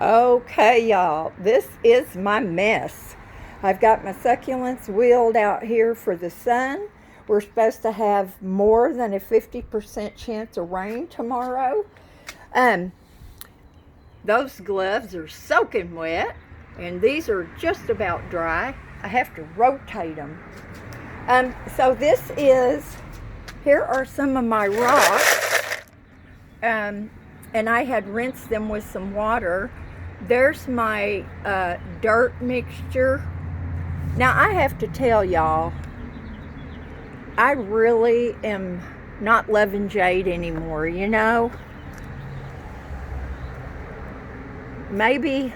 Okay, y'all, this is my mess. I've got my succulents wheeled out here for the sun. We're supposed to have more than a 50% chance of rain tomorrow. Um, those gloves are soaking wet, and these are just about dry. I have to rotate them. So here are some of my rocks. And I had rinsed them with some water. There's my dirt mixture. Now I have to tell y'all, I really am not loving jade anymore, you know? Maybe,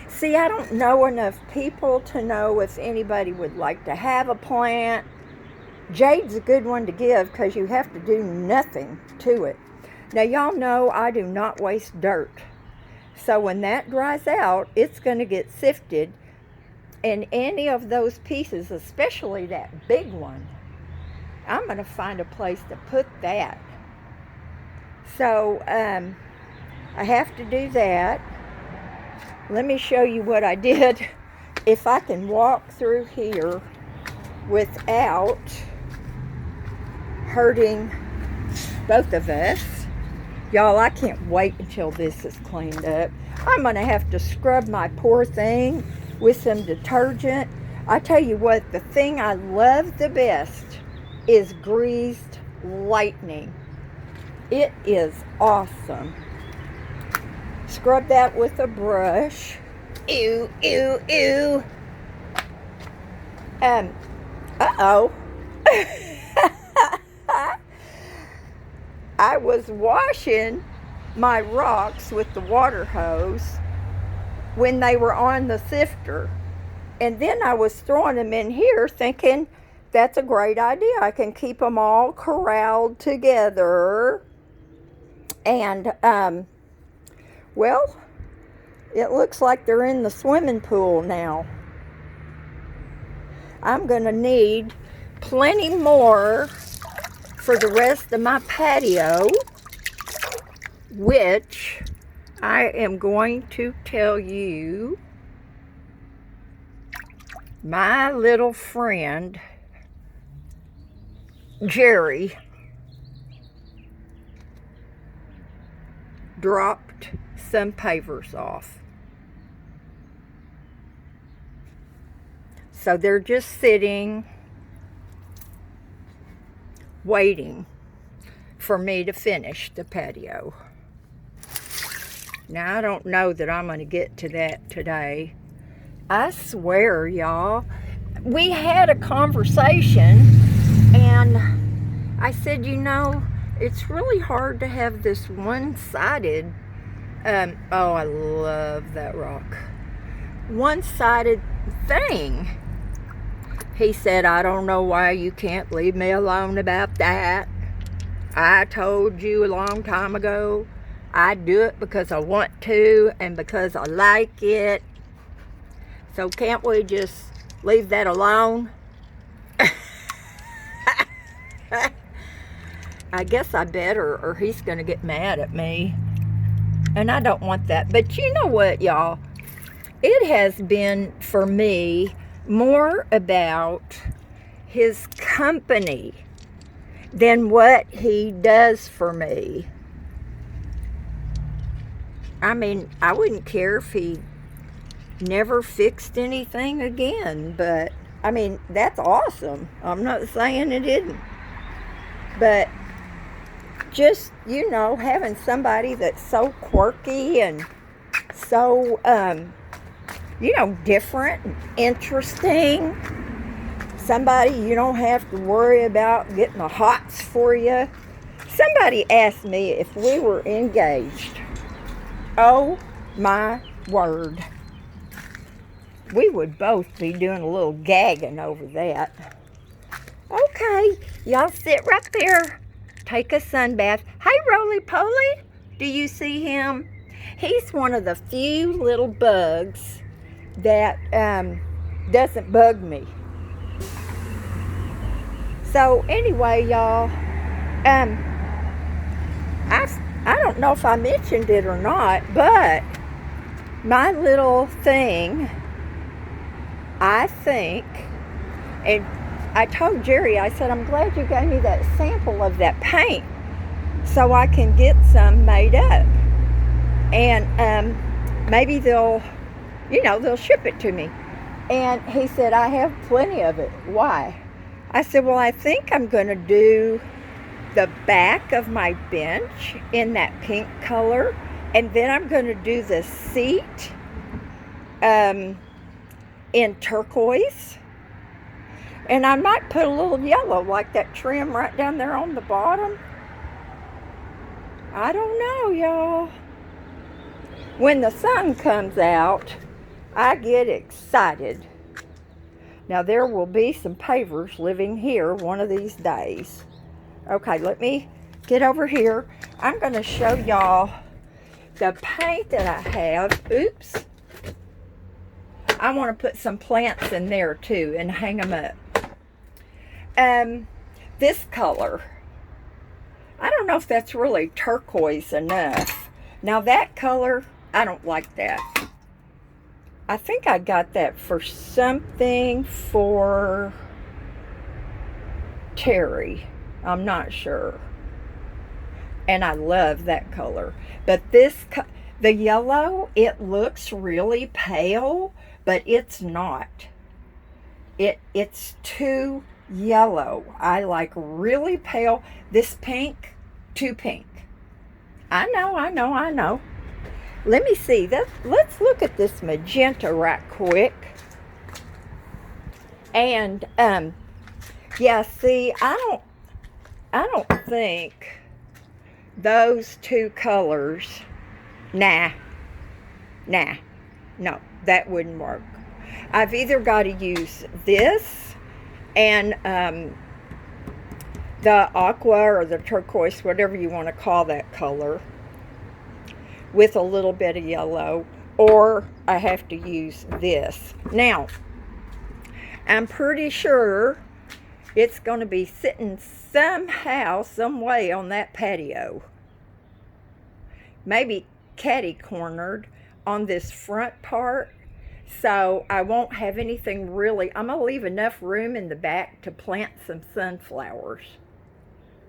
see, I don't know enough people to know if anybody would like to have a plant. Jade's a good one to give because you have to do nothing to it. Now y'all know I do not waste dirt. So when that dries out, it's going to get sifted, and any of those pieces, especially that big one, I'm going to find a place to put that. So I have to do that. Let me show you what I did. If I can walk through here without hurting both of us. Y'all, I can't wait until this is cleaned up. I'm going to have to scrub my poor thing with some detergent. I tell you what, the thing I love the best is greased lightning. It is awesome. Scrub that with a brush. Ew, ew, ew. Uh-oh. I was washing my rocks with the water hose when they were on the sifter. And then I was throwing them in here thinking, that's a great idea. I can keep them all corralled together. And, well, it looks like they're in the swimming pool now. I'm going to need plenty more for the rest of my patio, which I am going to tell you my little friend Jerry dropped some pavers off. So they're just sitting waiting for me to finish the patio. Now, I don't know that I'm going to get to that today. I swear, y'all, we had a conversation, and I said, you know, it's really hard to have this one-sided, oh, I love that rock, one-sided thing. He said, I don't know why you can't leave me alone about that. I told you a long time ago I do it because I want to and because I like it. So can't we just leave that alone? I guess I better, or he's going to get mad at me. And I don't want that. But you know what, y'all? It has been, for me, more about his company than what he does for me. I mean, I wouldn't care if he never fixed anything again, but I mean, that's awesome. I'm not saying it isn't. But just, you know, having somebody that's so quirky and so, you know, different and interesting. Somebody you don't have to worry about getting the hots for you. Somebody asked me if we were engaged. Oh my word. We would both be doing a little gagging over that. Okay, y'all sit right there. Take a sun bath. Hey, Roly Poly, do you see him? He's one of the few little bugs that doesn't bug me. So anyway, y'all, I don't know if I mentioned it or not, but my little thing, I think, and I told Jerry, I said, I'm glad you gave me that sample of that paint so I can get some made up. And maybe they'll ship it to me. And he said, I have plenty of it. Why? I said, well, I think I'm going to do the back of my bench in that pink color. And then I'm going to do the seat in turquoise. And I might put a little yellow like that trim right down there on the bottom. I don't know, y'all. When the sun comes out, I get excited. Now, there will be some pavers living here one of these days. Okay, let me get over here. I'm going to show y'all the paint that I have. Oops. I want to put some plants in there too and hang them up. This color, I don't know if that's really turquoise enough. Now that color, I don't like that. I think I got that for something for Terry. I'm not sure. And I love that color. But the yellow, it looks really pale, but it's not. It's too yellow. I like really pale. This pink, too pink. I know. Let me see. Let's look at this magenta right quick. And yeah, see, I don't think those two colors. No, that wouldn't work. I've either got to use this and the aqua or the turquoise, whatever you want to call that color, with a little bit of yellow, or I have to use this. Now, I'm pretty sure it's going to be sitting somehow, some way on that patio. Maybe catty-cornered on this front part, so I won't have anything really. I'm going to leave enough room in the back to plant some sunflowers.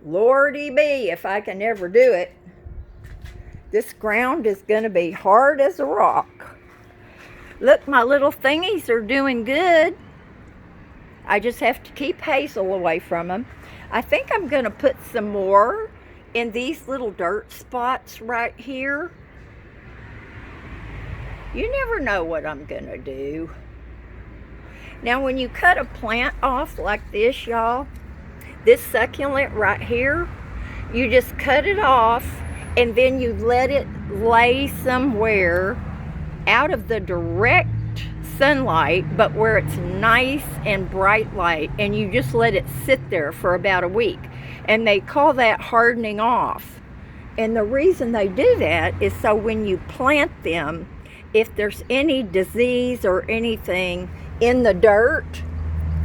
Lordy be, if I can ever do it. This ground is going to be hard as a rock. Look, my little thingies are doing good. I just have to keep Hazel away from them. I think I'm going to put some more in these little dirt spots right here. You never know what I'm going to do. Now, when you cut a plant off like this, y'all, this succulent right here, you just cut it off and then you let it lay somewhere out of the direct sunlight, but where it's nice and bright light, and you just let it sit there for about a week. And they call that hardening off. And the reason they do that is so when you plant them, if there's any disease or anything in the dirt,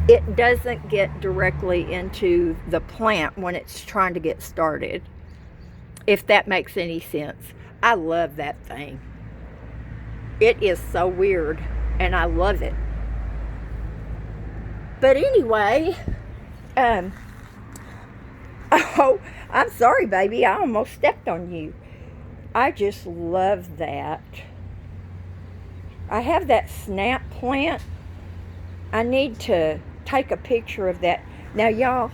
it doesn't get directly into the plant when it's trying to get started. If that makes any sense. I love that thing. It is so weird, and I love it. But anyway, oh, I'm sorry, baby. I almost stepped on you. I just love that. I have that snap plant. I need to take a picture of that. Now, y'all,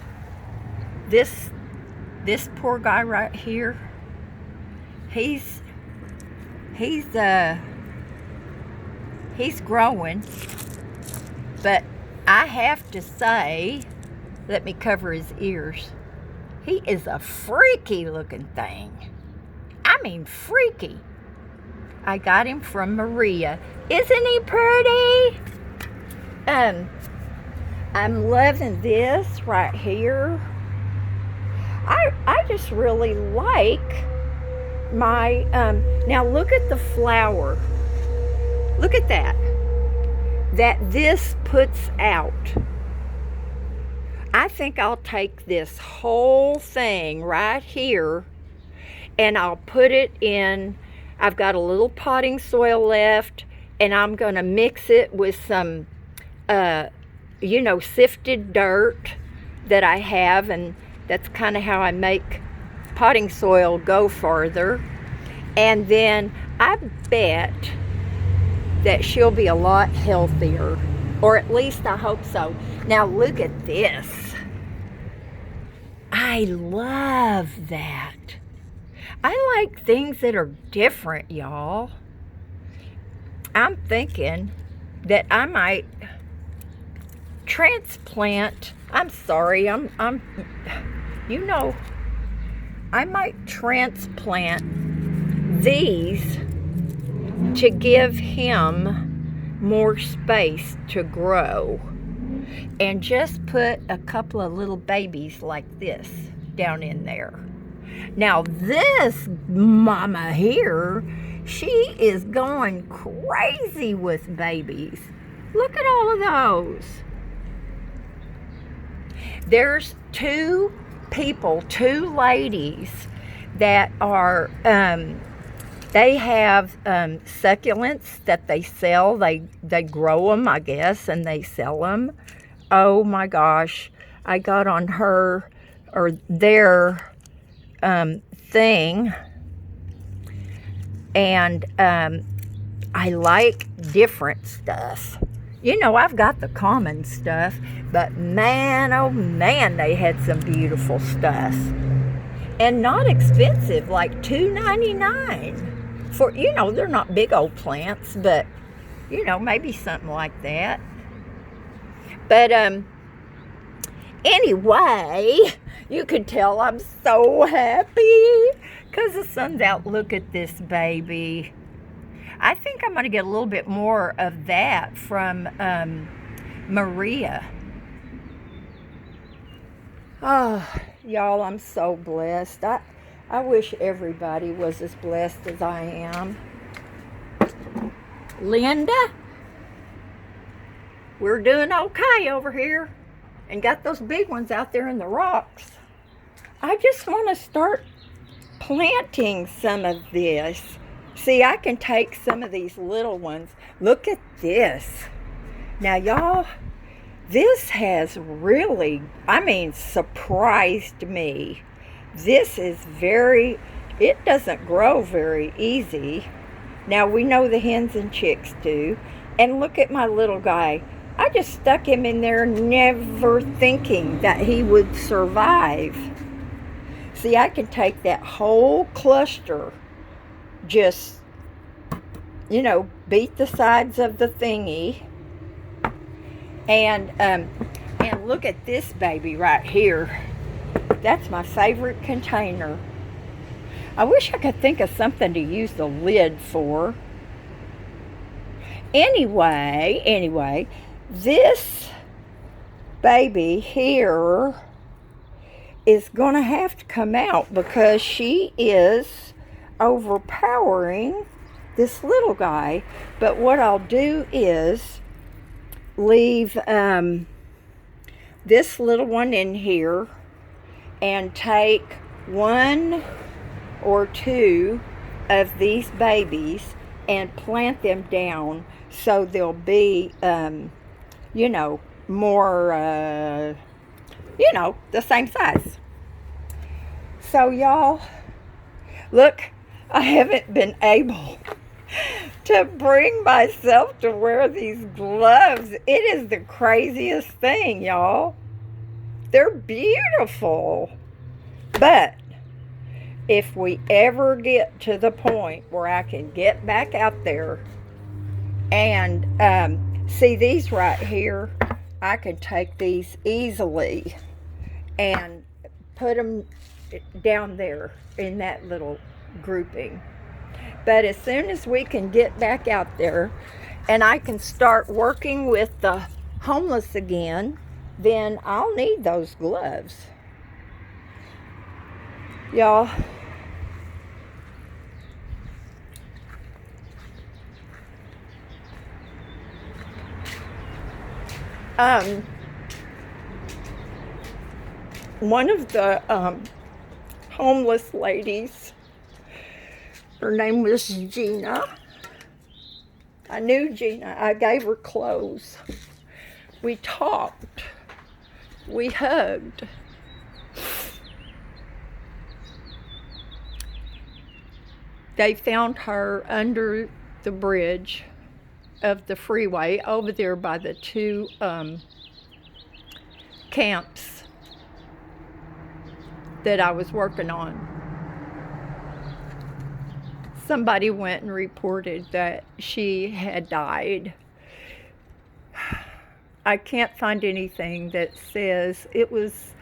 this poor guy right here, he's growing, but I have to say, let me cover his ears. He is a freaky looking thing. I mean, freaky. I got him from Maria. Isn't he pretty? I'm loving this right here. I just really like my, now look at the flower. Look at that this puts out. I think I'll take this whole thing right here and I'll put it in I've got a little potting soil left, and I'm going to mix it with some, sifted dirt that I have, and that's kind of how I make potting soil go farther. And then I bet that she'll be a lot healthier, or at least I hope so. Now look at this. I love that. I like things that are different, y'all. I'm thinking that I might transplant. I might transplant these to give him more space to grow, and just put a couple of little babies like this down in there. Now this mama here, she is going crazy with babies. Look at all of those. There's two ladies that are, they have succulents that they sell. They grow them, I guess, and they sell them. Oh my gosh, I got on her or their thing, and I like different stuff. I've got the common stuff, but man, oh man, they had some beautiful stuff. And not expensive, like $2.99 for, they're not big old plants, but, maybe something like that. But anyway, you can tell I'm so happy because the sun's out. Look at this baby. I think I'm going to get a little bit more of that from Maria. Oh, y'all, I'm so blessed. I wish everybody was as blessed as I am. Linda, we're doing okay over here, and got those big ones out there in the rocks. I just want to start planting some of this. See, I can take some of these little ones. Look at this. Now, y'all, this has really, surprised me. This is it doesn't grow very easy. Now, we know the hens and chicks do. And look at my little guy. I just stuck him in there, never thinking that he would survive. See, I can take that whole cluster, just, beat the sides of the thingy, and look at this baby right here. That's my favorite container. I wish I could think of something to use the lid for. Anyway, this baby here is going to have to come out because she is overpowering this little guy. But what I'll do is leave this little one in here and take one or two of these babies and plant them down so they'll be more the same size. So y'all, look, I haven't been able to bring myself to wear these gloves. It is the craziest thing, y'all. They're beautiful. But if we ever get to the point where I can get back out there and see these right here, I can take these easily and put them down there in that little grouping. But as soon as we can get back out there and I can start working with the homeless again, then I'll need those gloves. Y'all, one of the homeless ladies Her name was Gina. I knew Gina. I gave her clothes. We talked. We hugged. They found her under the bridge of the freeway over there by the two camps that I was working on. Somebody went and reported that she had died. I can't find anything that says it was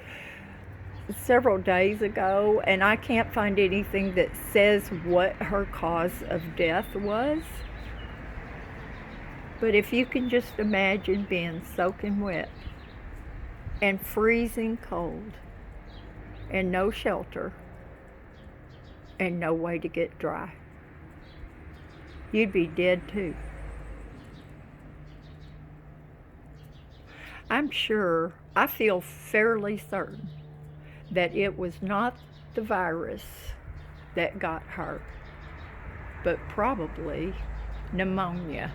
several days ago, and I can't find anything that says what her cause of death was. But if you can just imagine being soaking wet and freezing cold and no shelter and no way to get dry, you'd be dead too. I'm sure, I feel fairly certain that it was not the virus that got her, but probably pneumonia.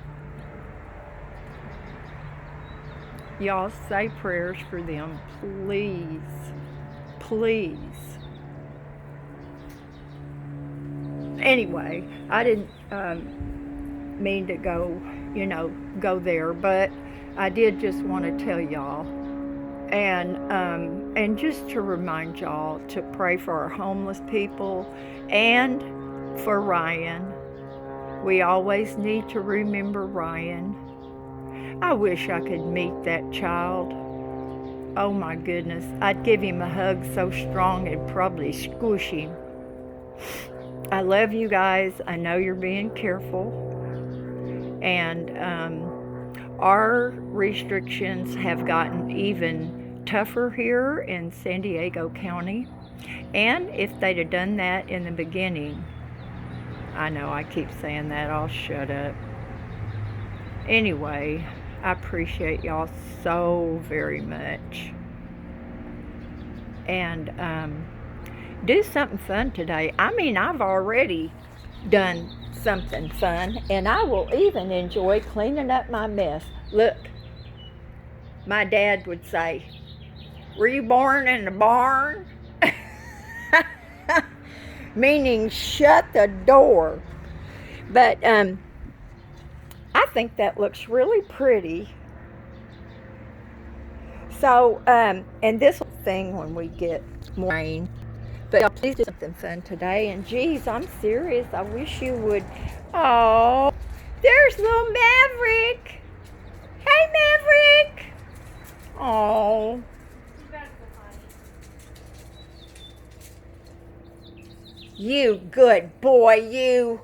Y'all say prayers for them, please. Please. Anyway, I didn't mean to go there, but I did just want to tell y'all, and just to remind y'all to pray for our homeless people and for Ryan. We always need to remember Ryan. I wish I could meet that child. Oh my goodness, I'd give him a hug so strong it'd probably squish him. I love you guys. I know you're being careful. And our restrictions have gotten even tougher here in San Diego County. And if they'd have done that in the beginning, I know I keep saying that, I'll shut up. Anyway, I appreciate y'all so very much. And do something fun today. I mean, I've already done something fun, and I will even enjoy cleaning up my mess. Look, my dad would say, "Were you born in a barn?" Meaning shut the door. But I think that looks really pretty. So, and this thing when we get more rain. But y'all, please do something fun today. And geez, I'm serious. I wish you would. Oh, there's little Maverick. Hey, Maverick. Oh. You good boy, you.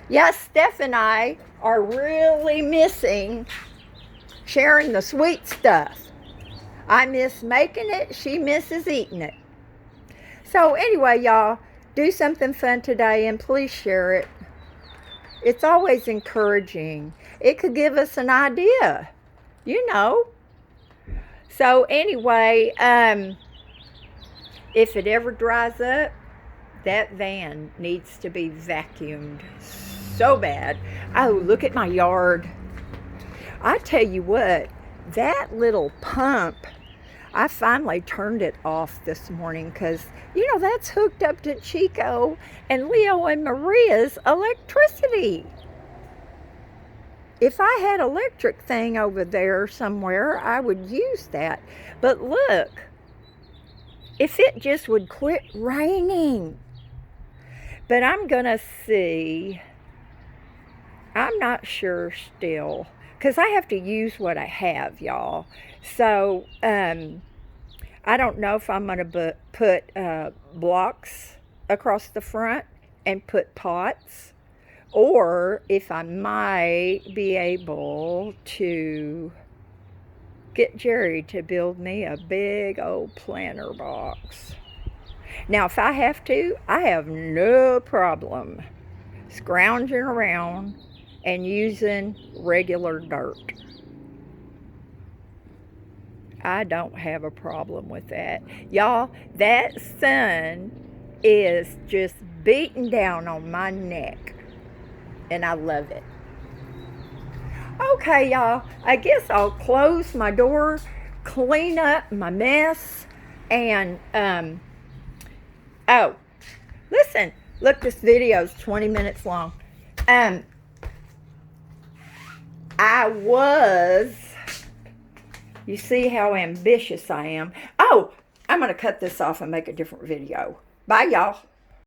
Yes, Steph and I are really missing sharing the sweet stuff. I miss making it. She misses eating it. So anyway, y'all, do something fun today and please share it. It's always encouraging. It could give us an idea, you know. So anyway, if it ever dries up, that van needs to be vacuumed so bad. Oh, look at my yard. I tell you what, that little pump, I finally turned it off this morning because, that's hooked up to Chico and Leo and Maria's electricity. If I had electric thing over there somewhere, I would use that. But look, if it just would quit raining. But I'm going to see. I'm not sure still. Because I have to use what I have, y'all. So, I don't know if I'm going to put blocks across the front and put pots. Or if I might be able to get Jerry to build me a big old planter box. Now, if I have to, I have no problem scrounging around and using regular dirt. I don't have a problem with that. Y'all, that sun is just beating down on my neck, and I love it. Okay, y'all, I guess I'll close my door, clean up my mess, and, oh, listen, look, this video's 20 minutes long. I was, you see how ambitious I am. Oh, I'm going to cut this off and make a different video. Bye, y'all.